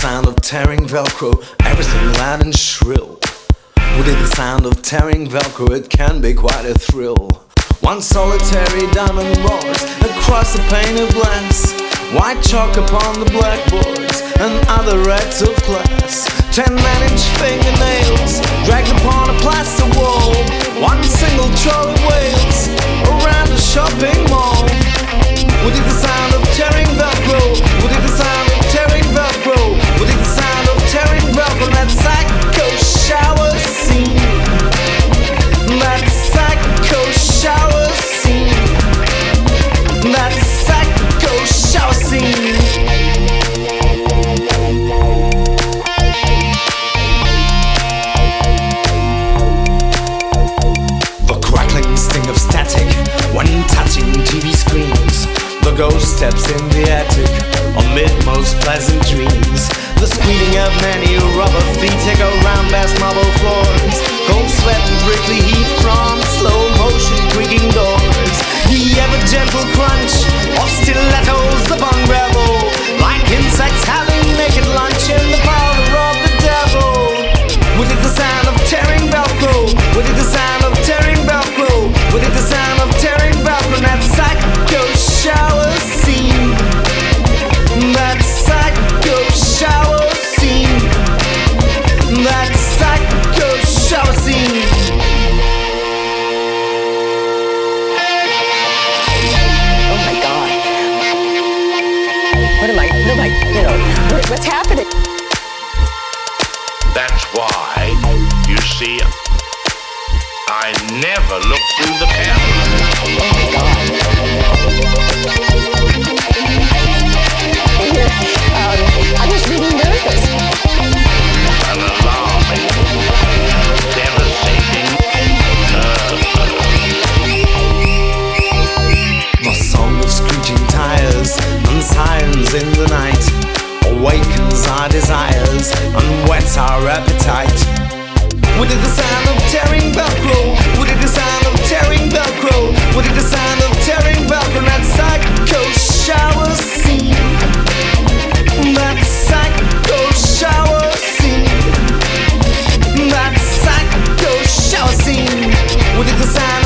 sound of tearing Velcro, everything loud and shrill. With the sound of tearing Velcro, it can be quite a thrill. One solitary diamond roars across the pane of glass. White chalk upon the blackboards and other rags of glass. 10-inch fingernails dragged upon a plaster wall. One single trolley wails around a shopping mall. With the sound of tearing Velcro, with the sound of tearing Velcro, with the sound of tearing Velcro. That psycho shower scene, that psycho shower scene, that psycho shower scene. The crackling sting of static when touching TV screens. The ghost steps in the attic amid most pleasant dreams. The squealing of many rubber feet echo round vast marble floors. Cold sweat and prickly heat from slow motion creaking doors. The ever gentle crunch of stilettos upon gravel, like insects having naked lunch in the powder of the devil. With it the sound of tearing Velcro, with it the sound of tearing Velcro, with it the sound of tearing Velcro. That psycho shower scene, that psycho shower scene, that psycho shower scene. Oh my God. What am I, you know, what's happening? That's why, you see, I never look through the camera. Oh my God. I was really nervous. An alarming, devastating The song of screeching tires and sirens in the night awakens our desires and whets our appetite. With it the sound of tearing Velcro, with it the sound of tearing Velcro, with it the sound of tearing Velcro. That psycho shower scene, that psycho shower scene, that psycho shower scene. With it the sound